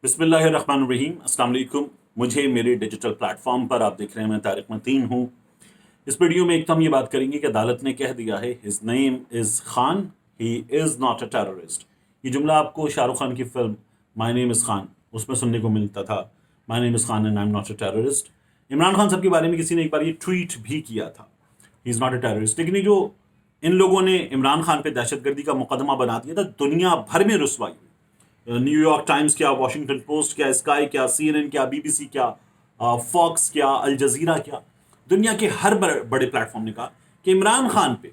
बिस्मिल्लाहिर्रहमानिर्रहीम। अस्सलाम वालेकुम। मुझे मेरे डिजिटल प्लेटफॉर्म पर आप देख रहे हैं, मैं तारिक मतीन हूँ। इस वीडियो में एक तो हम ये बात करेंगे कि अदालत ने कह दिया है his name is Khan, he is not a terrorist. ये जुमला आपको शाहरुख खान की film my name is Khan उसमें सुनने को मिलता था, my name is Khan and I am not a terrorist. Imran Khan साहब के बारे में किसी ने एक बार ये ट्वीट भी किया था, he is not a terrorist. लेकिन ये जो इन लोगों ने इमरान खान पे दहशतगर्दी का मुकदमा बना दिया था, दुनिया भर में रुसवाई हुई। न्यूयॉर्क टाइम्स क्या, वॉशिंगटन पोस्ट क्या, स्काई क्या, CNN क्या, BBC क्या, फॉक्स क्या, अल जजीरा क्या, दुनिया के हर बड़े प्लेटफॉर्म ने कहा कि इमरान खान पे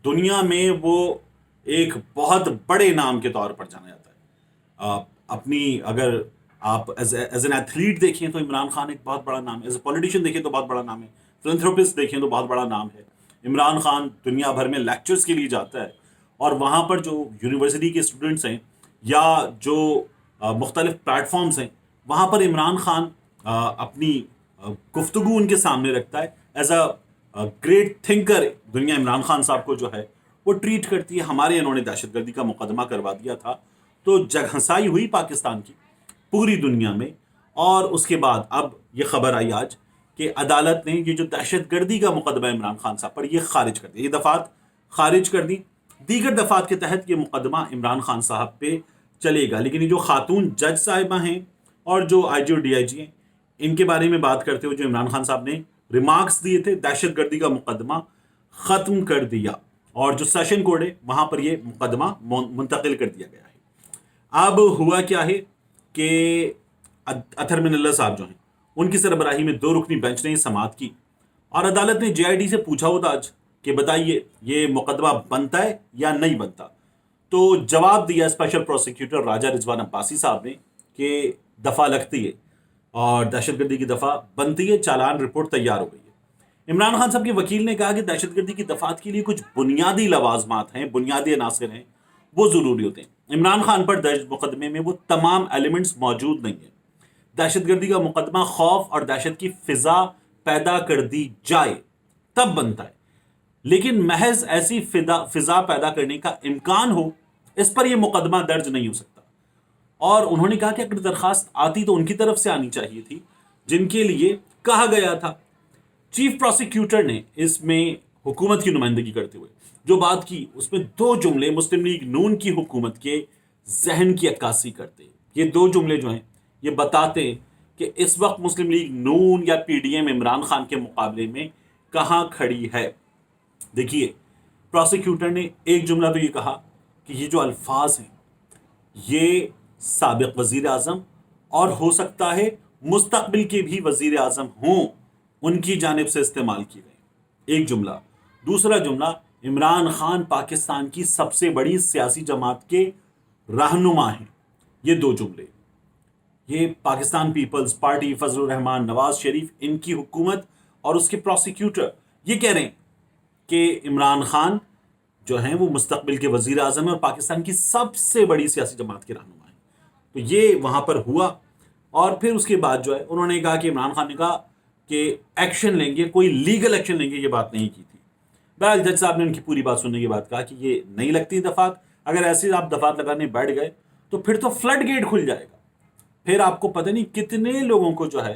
दुनिया में वो एक बहुत बड़े नाम के तौर पर जाना जाता है। अपनी अगर आप एज एन एथलीट देखें तो इमरान खान एक बहुत बड़ा नाम है, एज ए पॉलिटिशियन देखें तो बहुत बड़ा नाम है, फिलैंथ्रोपिस्ट देखें तो बहुत बड़ा नाम है। इमरान खान दुनिया भर में लेक्चर्स के लिए जाता है और वहाँ पर जो यूनिवर्सिटी के स्टूडेंट्स हैं या जो मुख्तलिफ प्लेटफॉर्म्स हैं, वहाँ पर इमरान खान अपनी गुफ्तगू उनके सामने रखता है। एज अ ग्रेट थिंकर दुनिया इमरान खान साहब को जो है वो ट्रीट करती है। हमारे इन्होंने दहशतगर्दी का मुकदमा करवा दिया था तो जगहंसाई हुई पाकिस्तान की पूरी दुनिया में। और उसके बाद अब ये खबर आई आज कि अदालत ने ये जो दहशतगर्दी का मुकदमा इमरान खान साहब पर ये खारिज कर दिया, ये दफात खारिज कर दी। दीगर दफात के तहत ये मुकदमा इमरान खान साहब पे चलेगा, लेकिन ये जो खातून जज साहिबा हैं और जो IG और DIG हैं, इनके बारे में बात करते हुए जो इमरान खान साहब ने रिमार्क्स दिए थे, दहशतगर्दी का मुकदमा ख़त्म कर दिया और जो सेशन कोर्ट है वहाँ पर ये मुकदमा मुंतकिल कर दिया गया है। अब हुआ क्या है कि अतहर मिनल्ला साहब जो हैं उनकी सरबराही में 2 रुकनी बेंच ने समाअत की और अदालत ने JID से पूछा होता आज कि बताइए ये मुकदमा बनता है या नहीं बनता। तो जवाब दिया स्पेशल प्रोसिक्यूटर राजा रिजवान अब्बासी साहब ने कि दफ़ा लगती है और दहशतगर्दी की दफ़ा बनती है, चालान रिपोर्ट तैयार हो गई है। इमरान खान साहब के वकील ने कहा कि दहशतगर्दी की दफ़ात के लिए कुछ बुनियादी लवाजमात हैं, बुनियादी अनासर हैं, वो ज़रूरी होते हैं। इमरान खान पर दर्ज मुकदमे में वो तमाम एलिमेंट्स मौजूद नहीं है। दहशतगर्दी का मुकदमा खौफ और दहशत की फिजा पैदा कर दी जाए तब बनता है, लेकिन महज ऐसी फिजा पैदा करने का इम्कान हो इस पर यह मुकदमा दर्ज नहीं हो सकता। और उन्होंने कहा कि अगर दरखास्त आती तो उनकी तरफ से आनी चाहिए थी जिनके लिए कहा गया था। चीफ प्रोसिक्यूटर ने इसमें हुकूमत की नुमाइंदगी करते हुए जो बात की उसमें 2 जुमले मुस्लिम लीग नून की हुकूमत के जहन की अक्कासी करते हैं। ये 2 जुमले जो हैं ये बताते हैं कि इस वक्त मुस्लिम लीग नून या PDM इमरान खान के मुकाबले में कहाँ खड़ी है। देखिए, प्रोसिक्यूटर ने एक जुमला तो ये कहा कि ये जो अल्फाज हैं ये साबिक वजीर आजम और हो सकता है मुस्तकबिल के भी वजीर आजम हों उनकी जानिब से इस्तेमाल किए गए, एक जुमला। दूसरा जुमला, इमरान खान पाकिस्तान की सबसे बड़ी सियासी जमात के रहनुमा हैं। ये 2 जुमले, ये पाकिस्तान पीपल्स पार्टी, फजलुर रहमान, नवाज शरीफ, इनकी हुकूमत और उसके प्रोसिक्यूटर ये कह रहे हैं कि इमरान खान जो हैं वो मुस्तकबिल के वजीर आजम है और पाकिस्तान की सबसे बड़ी सियासी जमात के रहनुमा हैं। तो ये वहाँ पर हुआ और फिर उसके बाद जो है उन्होंने कहा कि इमरान खान ने कहा कि एक्शन लेंगे, कोई लीगल एक्शन लेंगे, ये बात नहीं की थी। बहरहाल जज साहब ने उनकी पूरी बात सुनने के बाद कहा कि ये नहीं लगती दफात, अगर ऐसे आप दफात लगाने बैठ गए तो फिर तो फ्लड गेट खुल जाएगा, फिर आपको पता नहीं कितने लोगों को जो है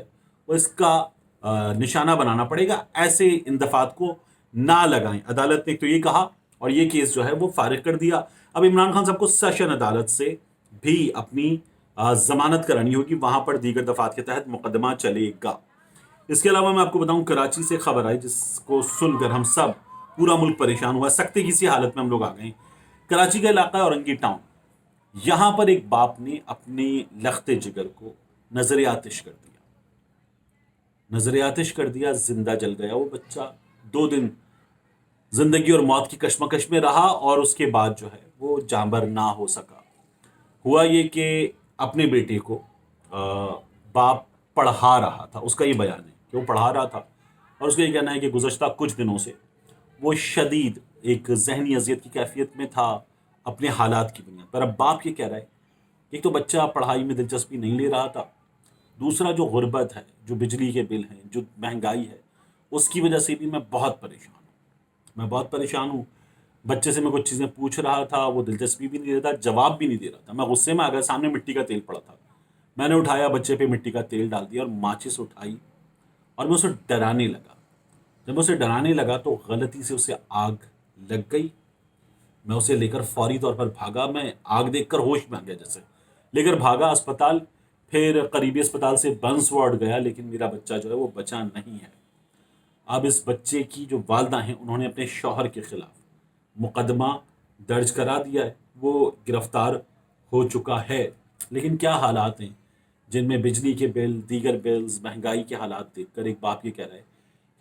वो इसका निशाना बनाना पड़ेगा। ऐसे इन दफात को ना लगाएं। अदालत ने तो ये कहा और ये केस जो है वो फारिग कर दिया। अब इमरान खान साहब को सेशन अदालत से भी अपनी जमानत करानी होगी, वहां पर दीगर दफात के तहत मुकदमा चलेगा। इसके अलावा मैं आपको बताऊं, कराची से खबर आई जिसको सुनकर हम सब पूरा मुल्क परेशान हुआ, सख्ती किसी हालत में हम लोग आ गए। कराची का इलाका औरंगी टाउन, यहां पर एक बाप ने अपने लखते जिगर को नजर आतिश कर दिया, नजर आतिश कर दिया, जिंदा जल गया वो बच्चा। 2 दिन जिंदगी और मौत की कश्मकश में रहा और उसके बाद जो है वो जांबर ना हो सका। हुआ ये कि अपने बेटे को बाप पढ़ा रहा था, उसका ये बयान है कि वो पढ़ा रहा था और उसका ये कहना है कि गुज़श्ता कुछ दिनों से वो शदीद एक जहनी अजियत की कैफियत में था अपने हालात की बुनियाद पर। अब बाप ये कह रहा है, एक तो बच्चा पढ़ाई में दिलचस्पी नहीं ले रहा था, दूसरा जो गुर्बत है, जो बिजली के बिल हैं, जो महंगाई है, उसकी वजह से भी मैं बहुत परेशान हूँ, मैं बहुत परेशान हूँ। बच्चे से मैं कुछ चीज़ें पूछ रहा था, वो दिलचस्पी भी नहीं देता, जवाब भी नहीं दे रहा था। मैं गुस्से में आ गया, सामने मिट्टी का तेल पड़ा था। मैंने उठाया, बच्चे पे मिट्टी का तेल डाल दिया और माचिस उठाई और मैं उसे डराने लगा। जब मैं उसे डराने लगा तो गलती से उसे आग लग गई। मैं उसे लेकर फौरी तौर पर भागा। मैं आग देखकर होश में आ गया, जैसे लेकर भागा अस्पताल। फिर करीबी अस्पताल से बंस वार्ड गया, लेकिन मेरा बच्चा जो है वो बचा नहीं है। अब इस बच्चे की जो वालदा हैं, उन्होंने अपने शौहर के खिलाफ मुकदमा दर्ज करा दिया है। वो गिरफ्तार हो चुका है। लेकिन क्या हालात हैं जिनमें बिजली के बिल, दीगर बिल्स, महंगाई के हालात देखकर एक बाप ये कह रहा है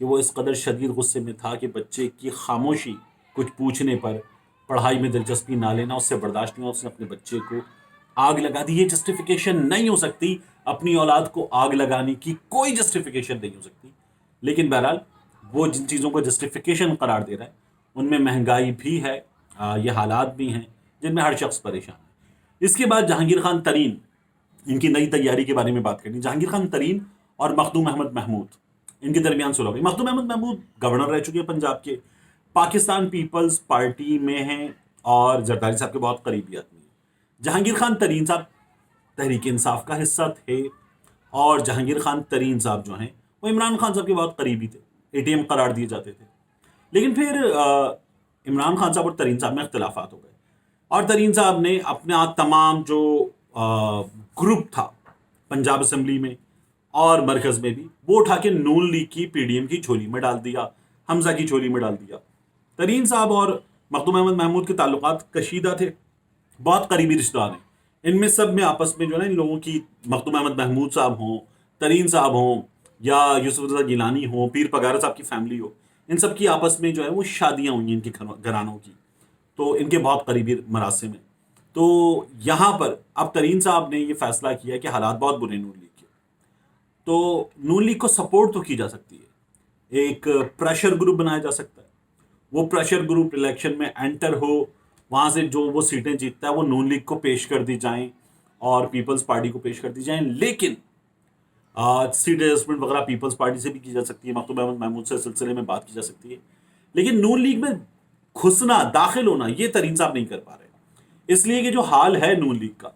कि वो इस कदर शदीद गुस्से में था कि बच्चे की खामोशी कुछ पूछने पर, पढ़ाई में दिलचस्पी ना लेना उससे बर्दाश्त नहीं हुआ, उसने अपने बच्चे को आग लगा दी। ये जस्टिफिकेशन नहीं हो सकती, अपनी औलाद को आग लगाने की कोई जस्टिफिकेशन नहीं हो सकती। लेकिन बहरहाल वो जिन चीज़ों को जस्टिफिकेशन करार दे रहा है उनमें महंगाई भी है, ये हालात भी हैं जिनमें हर शख्स परेशान है। इसके बाद जहांगीर खान तरीन, इनकी नई तैयारी के बारे में बात करनी। जहांगीर खान तरीन और मखदूम अहमद महमूद, इनके दरमियान सुलह हो गई। मखदूम अहमद महमूद गवर्नर रह चुके हैं पंजाब के, पाकिस्तान पीपल्स पार्टी में हैं और जरदारी साहब के बहुत करीबी आदमी हैं। जहांगीर खान तरीन साहब तहरीक इंसाफ का हिस्सा थे और जहांगीर खान तरीन साहब जो हैं वो इमरान खान साहब के बहुत करीबी थे, एटीएम करार दिए जाते थे। लेकिन फिर इमरान खान साहब और तरीन साहब में इख्तलाफात हो गए और तरीन साहब ने अपना तमाम जो ग्रुप था पंजाब असम्बली में और मरकज़ में भी, वो उठा के नून लीग की, पीडीएम की झोली में डाल दिया, हमजा की झोली में डाल दिया। तरीन साहब और मखदूम अहमद महमूद के ताल्लुकात कशीदा थे, बहुत करीबी रिश्तेदार हैं। इनमें सब में आपस में जो है ना, इन लोगों की, मखदूम अहमद महमूद साहब हों, तरीन साहब हों या यूसुफ रज़ा गिलानी हो, पीर पगारा साहब की फैमिली हो, इन सब की आपस में जो है वो शादियाँ हुई इनके घरानों की, तो इनके बहुत करीबी मरासिम में। तो यहाँ पर अब तरीन साहब ने ये फैसला किया कि हालात बहुत बुरे नून लीग के, तो नून लीग को सपोर्ट तो की जा सकती है, एक प्रेशर ग्रुप बनाया जा सकता है। वो प्रेशर ग्रुप इलेक्शन में एंटर हो, वहाँ से जो वो सीटें जीतता है वो नून लीग को पेश कर दी जाएं और पीपल्स पार्टी को पेश कर दी जाएं। लेकिन सीट एडजस्टमेंट वगैरह पीपल्स पार्टी से भी की जा सकती है, मखदूम अहमद महमूद से सिलसिले में बात की जा सकती है। लेकिन नून लीग में घुसना, दाखिल होना, ये तरीन साहब नहीं कर पा रहे, इसलिए कि जो हाल है नून लीग का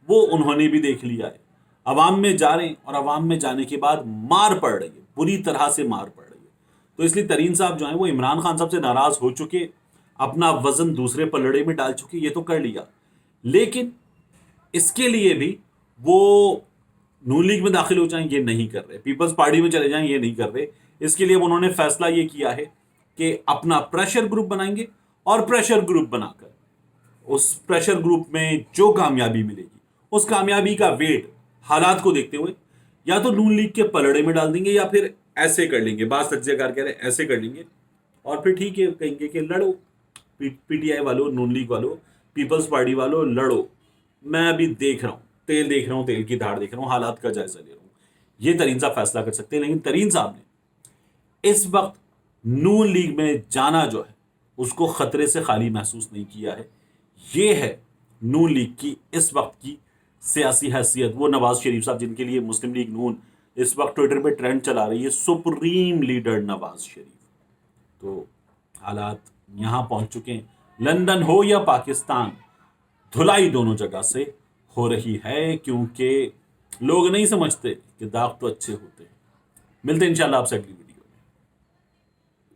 वो उन्होंने भी देख लिया है। अवाम में जा रहे हैं और अवाम में जाने के बाद मार पड़ रही है, बुरी तरह से मार पड़ रही है। तो इसलिए तरीन साहब जो हैं वो इमरान खान साहब से नाराज हो चुके, अपना वजन दूसरे पलड़े में डाल चुके, ये तो कर लिया। लेकिन इसके लिए भी वो नून लीग में दाखिल हो जाएं, ये नहीं कर रहे, पीपल्स पार्टी में चले जाएं, ये नहीं कर रहे। इसके लिए उन्होंने फैसला ये किया है कि अपना प्रेशर ग्रुप बनाएंगे और प्रेशर ग्रुप बनाकर उस प्रेशर ग्रुप में जो कामयाबी मिलेगी, उस कामयाबी का वेट हालात को देखते हुए या तो नून लीग के पलड़े में डाल देंगे या फिर ऐसे कर लेंगे, बात सज्जाकार कह रहे हैं, ऐसे कर लेंगे और फिर ठीक है कहेंगे कि लड़ो, पीटीआई वालों, नून लीग वालों, पीपल्स पार्टी वालों, लड़ो, मैं अभी देख रहा हूँ, तेल देख रहा हूँ, तेल की धार देख रहा हूँ, हालात का जायजा ले रहा हूँ। ये तरीन साहब फैसला कर सकते हैं। लेकिन तरीन साहब ने इस वक्त नून लीग में जाना जो है उसको खतरे से खाली महसूस नहीं किया है। ये है नून लीग की इस वक्त की सियासी हैसियत। वो नवाज शरीफ साहब जिनके लिए मुस्लिम लीग नून इस वक्त ट्विटर पे ट्रेंड चला रही है, सुप्रीम लीडर नवाज शरीफ, तो हालात यहाँ पहुंच चुके हैं। लंदन हो या पाकिस्तान, धुलाई दोनों जगह से हो रही है, क्योंकि लोग नहीं समझते कि दाग तो अच्छे होते हैं। मिलते हैं इंशाल्लाह आपसे अगली वीडियो।